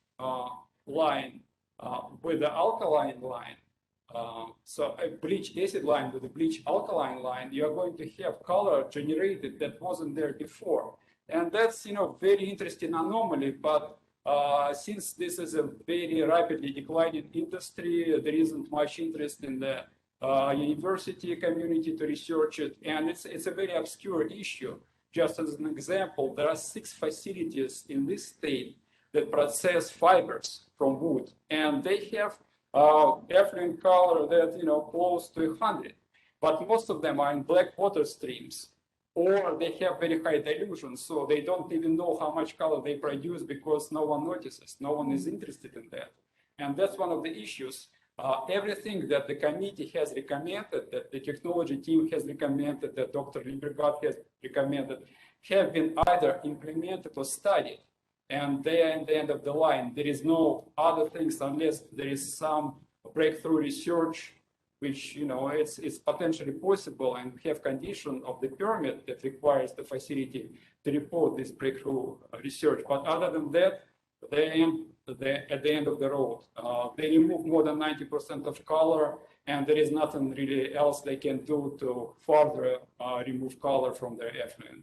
line with the alkaline line, So a bleach acid line with a bleach alkaline line, you are going to have color generated that wasn't there before. And that's, very interesting anomaly, but since this is a very rapidly declining industry, there isn't much interest in the university community to research it, and it's a very obscure issue. Just as an example, there are 6 facilities in this state that process fibers from wood, and they have effluent color that, close to 100, but most of them are in black water streams, or they have very high dilution, so they don't even know how much color they produce because no one notices, no one is interested in that. And that's one of the issues. Everything that the committee has recommended, that the technology team has recommended, that Dr. Liebergard has recommended, have been either implemented or studied. And they are at the end of the line. There is no other things unless there is some breakthrough research, which, it's potentially possible, and we have condition of the permit that requires the facility to report this breakthrough research. But other than that, at the end of the road. They remove more than 90% of color, and there is nothing really else they can do to further remove color from their effluent.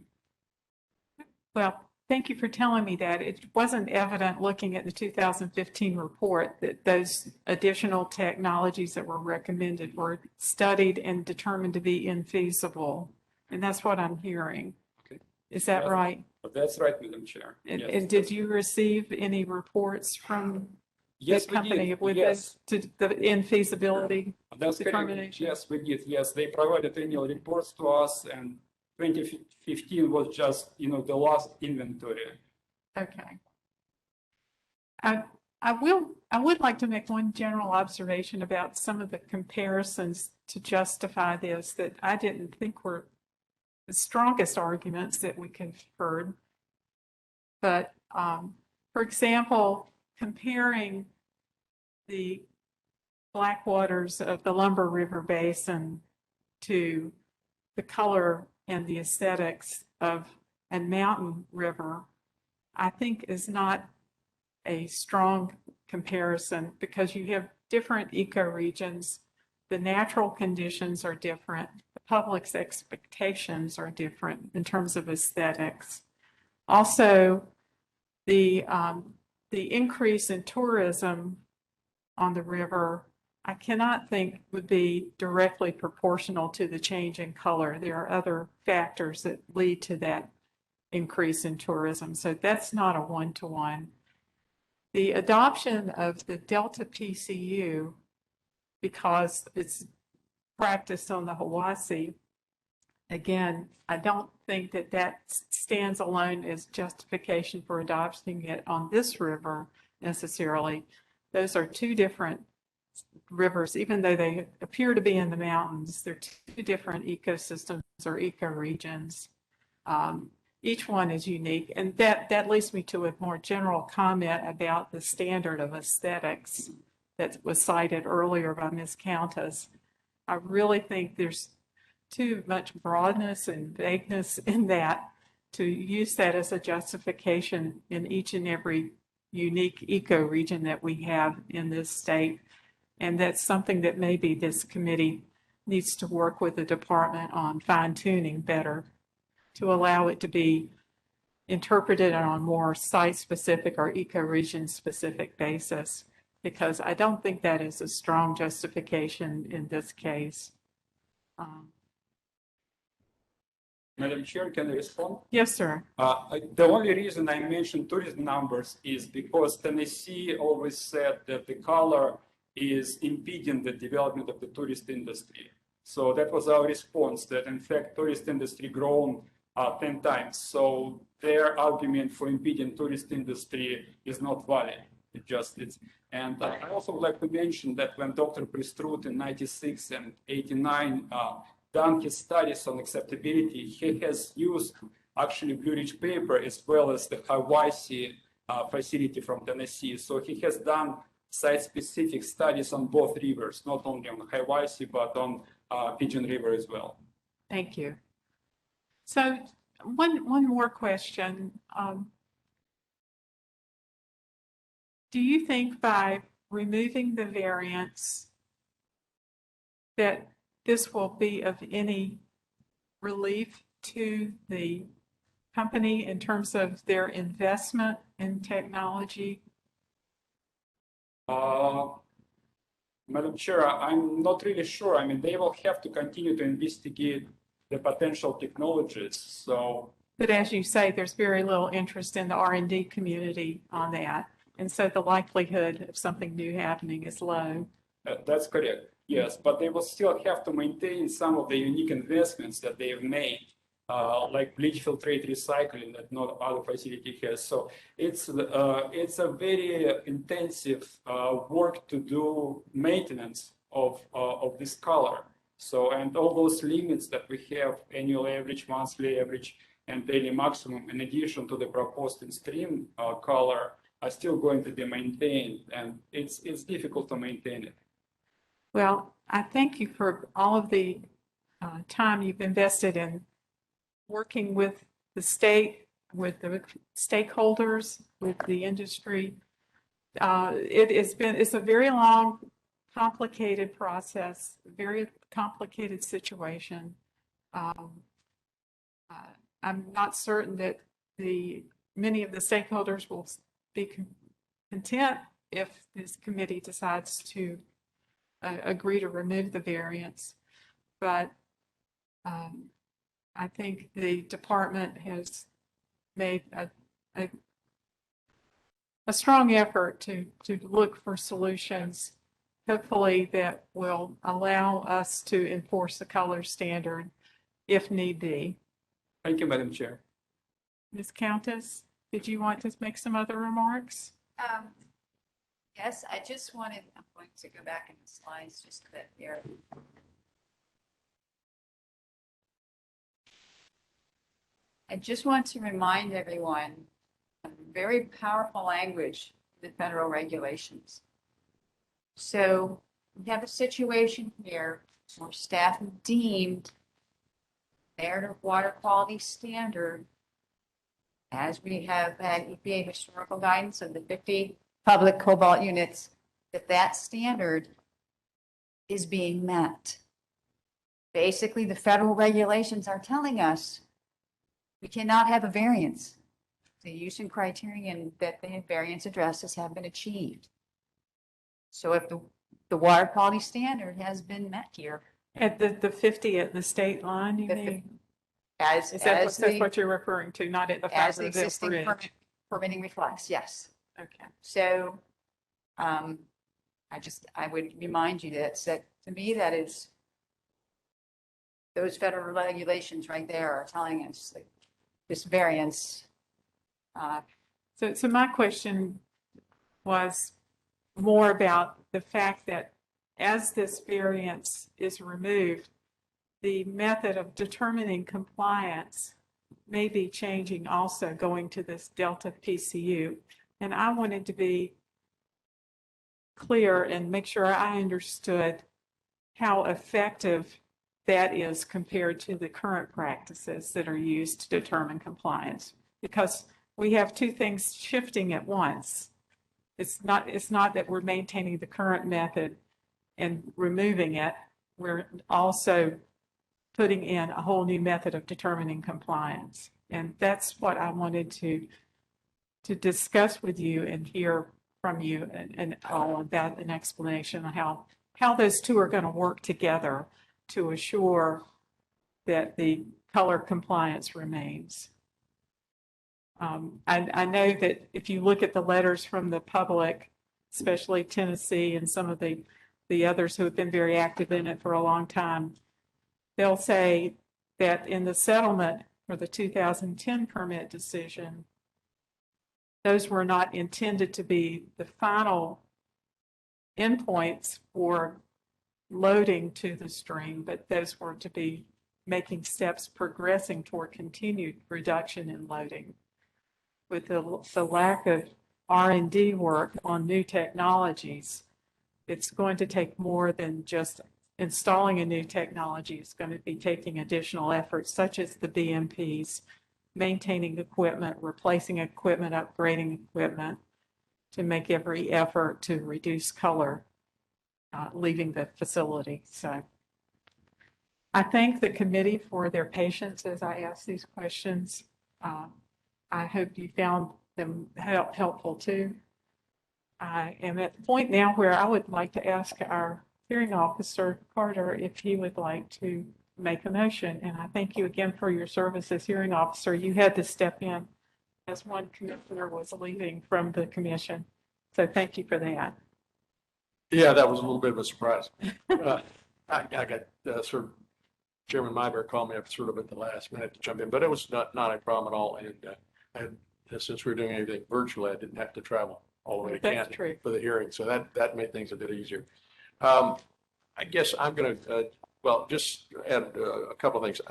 Well, thank you for telling me that. It wasn't evident looking at the 2015 report that those additional technologies that were recommended were studied and determined to be infeasible. And that's what I'm hearing. Okay. Is that right? That's right, Madam Chair. And did you receive any reports from the company with yes. this, to the infeasibility That's determination? Yes, we did. Yes, they provided annual reports to us, and 2015 was just, the last inventory. Okay. I would like to make one general observation about some of the comparisons to justify this that I didn't think were the strongest arguments that we could have heard. But for example, comparing the black waters of the Lumber River Basin to the color and the aesthetics of a mountain river, I think is not a strong comparison because you have different ecoregions. The natural conditions are different. The public's expectations are different in terms of aesthetics. Also, the increase in tourism on the river, I cannot think would be directly proportional to the change in color. There are other factors that lead to that increase in tourism. So that's not a one-to-one. The adoption of the Delta PCU, because it's practiced on the Hiwassee, again, I don't think that that stands alone as justification for adopting it on this river necessarily. Those are two different rivers, even though they appear to be in the mountains. They're two different ecosystems or ecoregions. Each one is unique, and that leads me to a more general comment about the standard of aesthetics that was cited earlier by Ms. Countess. I really think there's too much broadness and vagueness in that to use that as a justification in each and every unique ecoregion that we have in this state. And that's something that maybe this committee needs to work with the department on fine-tuning better to allow it to be interpreted on a more site-specific or ecoregion-specific basis, because I don't think that is a strong justification in this case. Madam Chair, can I respond? Yes, sir. The only reason I mentioned tourism numbers is because Tennessee always said that the color is impeding the development of the tourist industry. So that was our response, that in fact, tourist industry grown 10 times. So their argument for impeding tourist industry is not valid. And I also would like to mention that when Dr. Pristrut in 96 and 89 done his studies on acceptability, he has used actually Blue Ridge paper as well as the Hiwassee facility from Tennessee. So he has done site-specific studies on both rivers, not only on Hiwassee, but on Pigeon River as well. Thank you. So one more question. Do you think by removing the variance that this will be of any relief to the company in terms of their investment in technology? Madam Chair, I'm not really sure. I mean, they will have to continue to investigate the potential technologies. So, But as you say, there's very little interest in the R&D community on that. And so the likelihood of something new happening is low. that's correct. Yes, but they will still have to maintain some of the unique investments that they have made, like bleach filtrate recycling that no other facility has. So it's a very intensive work to do maintenance of this color. So, and all those limits that we have, annual average, monthly average, and daily maximum, in addition to the proposed in stream color, are still going to be maintained, and it's difficult to maintain it. Well, I thank you for all of the time you've invested in working with the state, with the stakeholders, with the industry. It's a very long, complicated process, very complicated situation. I'm not certain that many of the stakeholders will be content if this committee decides to agree to remove the variance. But I think the department has made a strong effort to look for solutions, hopefully that will allow us to enforce the color standard if need be. Thank you, Madam Chair. Ms. Countess, did you want to make some other remarks? Yes, I just wanted, I'm going to go back in the slides just a bit here. I just want to remind everyone of very powerful language in the federal regulations. So we have a situation here where staff deemed narrative water quality standard, as we have had EPA historical guidance of the 50 public cobalt units, that standard is being met. Basically, the federal regulations are telling us we cannot have a variance. The use and criterion that the variance addresses have been achieved. So if the water quality standard has been met here. At the 50 at the state line, you The mean? As That's the, what you're referring to, not at the as the Fiberville existing Bridge? permitting reflects, yes. Okay. So, I would remind you that to me, that is, those federal regulations right there are telling us that this variance. So my question was more about the fact that as this variance is removed, the method of determining compliance may be changing also, going to this Delta PCU. And I wanted to be clear and make sure I understood how effective that is compared to the current practices that are used to determine compliance. Because we have two things shifting at once. It's not that we're maintaining the current method and removing it. We're also putting in a whole new method of determining compliance. And that's what I wanted to discuss with you and hear from you and all about an explanation on how those two are going to work together to assure that the color compliance remains. I know that if you look at the letters from the public, especially Tennessee and some of the others who have been very active in it for a long time, they'll say that in the settlement for the 2010 permit decision, those were not intended to be the final endpoints for loading to the stream, but those were to be making steps progressing toward continued reduction in loading. With the lack of R&D work on new technologies, it's going to take more than just installing a new technology. It's going to be taking additional efforts such as the BMPs, maintaining equipment, replacing equipment, upgrading equipment to make every effort to reduce color leaving the facility. So I thank the committee for their patience as I asked these questions. I hope you found them helpful too. I am at the point now where I would like to ask our hearing officer, Carter, if he would like to make a motion. And I thank you again for your service as hearing officer. You had to step in as one commissioner was leaving from the commission. So thank you for that. Yeah, that was a little bit of a surprise. I got sort of, Chairman Myberg called me up sort of at the last minute to jump in, but it was not a problem at all. And since we're doing everything virtually, I didn't have to travel all the way to That's Canton true. for the hearing. So that made things a bit easier. I guess I'm going to, well, just add a couple of things.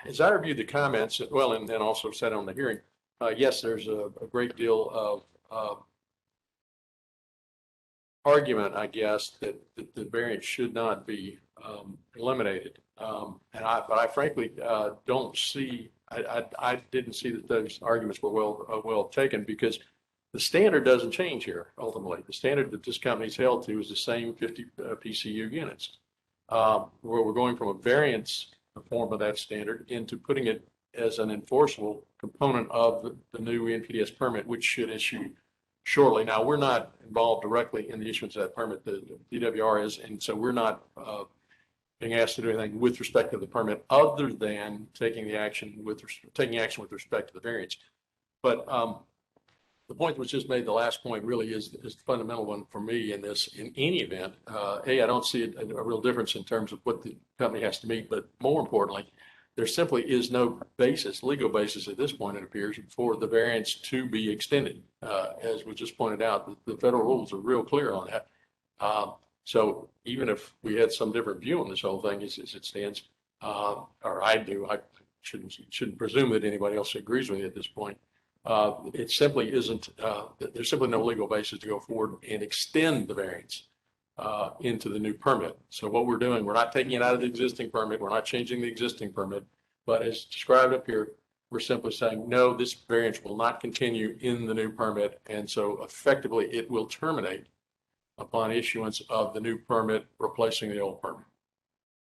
As I reviewed the comments, well, and then also said on the hearing, yes, there's a great deal of argument, I guess, that the variance should not be eliminated. But I frankly don't see, I didn't see that those arguments were well taken, because the standard doesn't change here ultimately. The standard that this company's held to is the same 50 PCU units. Where we're going from a variance form of that standard into putting it as an enforceable component of the new NPDES permit, which should issue shortly. Now, we're not involved directly in the issuance of that permit. The DWR is, and so we're not being asked to do anything with respect to the permit other than taking action with respect to the variance. But the point that was just made, the last point, really is the fundamental one for me in this. In any event, I don't see a real difference in terms of what the company has to meet, but more importantly, there simply is no basis, legal basis at this point, it appears, for the variance to be extended. As was just pointed out, the federal rules are real clear on that. So even if we had some different view on this whole thing as it stands, or I do, I shouldn't presume that anybody else agrees with me at this point. It simply isn't, there's simply no legal basis to go forward and extend the variance into the new permit. So what we're doing, we're not taking it out of the existing permit. We're not changing the existing permit, but as described up here, we're simply saying, no, this variance will not continue in the new permit. And so effectively it will terminate upon issuance of the new permit, replacing the old permit.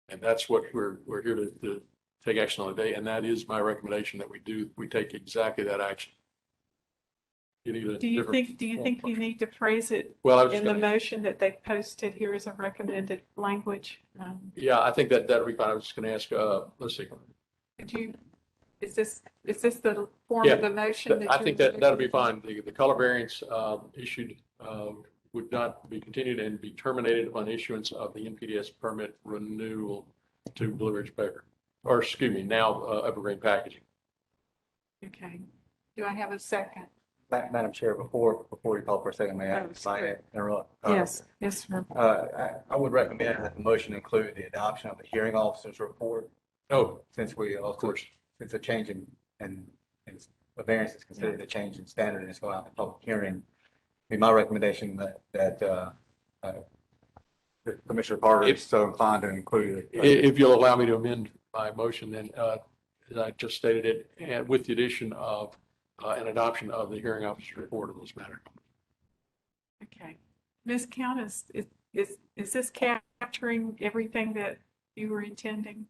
And that's what we're here to take action on today. And that is my recommendation, that we take exactly that action. Do you think you need to phrase it well, in the motion that they posted here as a recommended language? Yeah, I think that'll be fine. I was just going to ask, let's see. Is this the form of the motion? I think that'll be fine. The color variance issued would not be continued and be terminated upon issuance of the NPDES permit renewal to Blue Ridge Paper, or excuse me, now Evergreen Packaging. Okay. Do I have a second? Madam Chair, before you call for a second, may I sure. interrupt? Yes, sir. I would recommend that the motion include the adoption of the hearing officer's report. Oh, Since we, of course, since a change in a variance is considered a change in standard and it's going out to public hearing. Be my recommendation that Commissioner Carter is so inclined to include it. if you'll allow me to amend my motion, then as I just stated it, and with the addition of an adoption of the hearing officer's report on this matter. Okay. Ms. Countess, is this capturing everything that you were intending?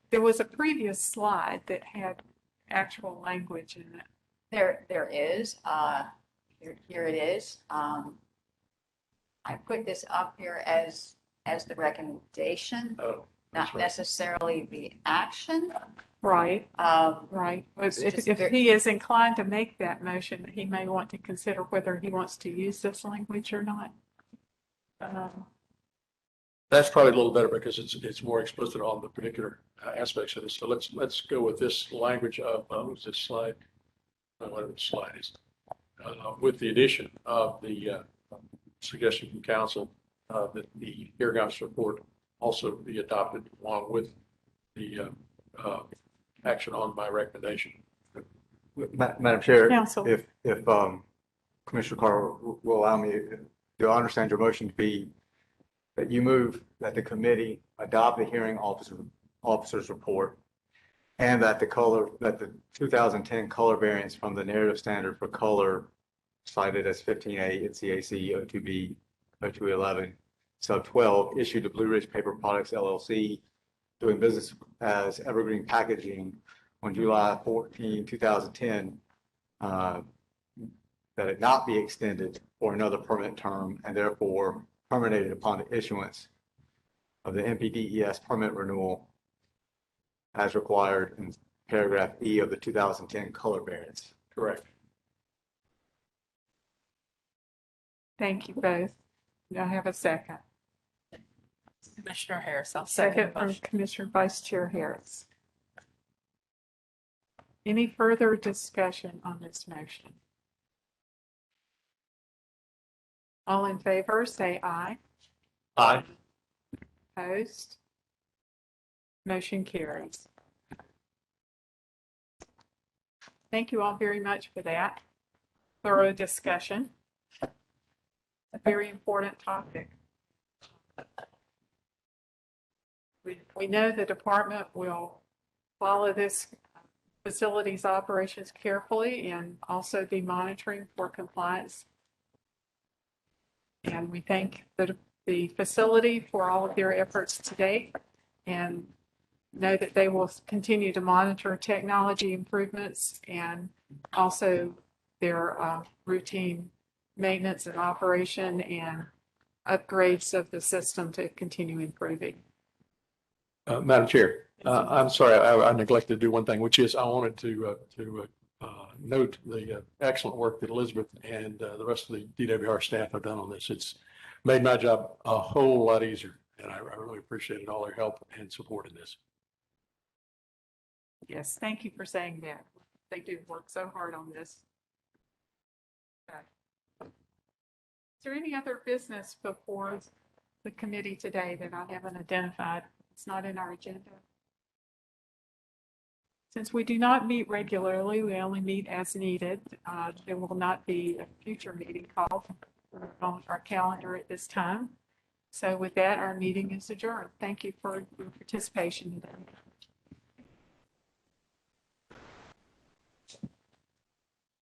There was a previous slide that had actual language in it. There is, here it is. I put this up here as the recommendation, Oh, not necessarily the action. Right, right. It's just If he is inclined to make that motion, he may want to consider whether he wants to use this language or not. That's probably a little better because it's more explicit on the particular aspects of this. So let's go with this language of what's this slide? Whatever the slide is, with the addition of the suggestion from council that the hearing officer report also be adopted along with the action on my recommendation. Madam Chair, Counsel. if Commissioner Carter will allow me, do I understand your motion to be that you move that the committee adopt the hearing officer's report and that the 2010 color variance from the narrative standard for color cited as 15A in CAC 02B 0211, sub 12, issued to Blue Ridge Paper Products LLC, doing business as Evergreen Packaging on July 14, 2010, that it not be extended for another permit term and therefore terminated upon the issuance of the NPDES permit renewal as required in paragraph E of the 2010 color variance. Correct. Thank you both. Do I have a second? Commissioner Harris, I'll second Second the from motion. Commissioner Vice Chair Harris. Any further discussion on this motion? All in favor, say aye. Aye. Opposed? Motion carries. Thank you all very much for that thorough discussion. A very important topic. We know the department will follow this facilities operations carefully and also be monitoring for compliance. And we thank the facility for all of their efforts to date and know that they will continue to monitor technology improvements and also their routine maintenance and operation and upgrades of the system to continue improving. Madam Chair, I'm sorry, I neglected to do one thing, which is I wanted to note the excellent work that Elizabeth and the rest of the DWR staff have done on this. It's made my job a whole lot easier, and I really appreciated all their help and support in this. Yes, thank you for saying that. They do work so hard on this. Okay. Is there any other business before the committee today that I haven't identified? It's not in our agenda. Since we do not meet regularly, we only meet as needed. There will not be a future meeting called on our calendar at this time. So with that, our meeting is adjourned. Thank you for your participation today.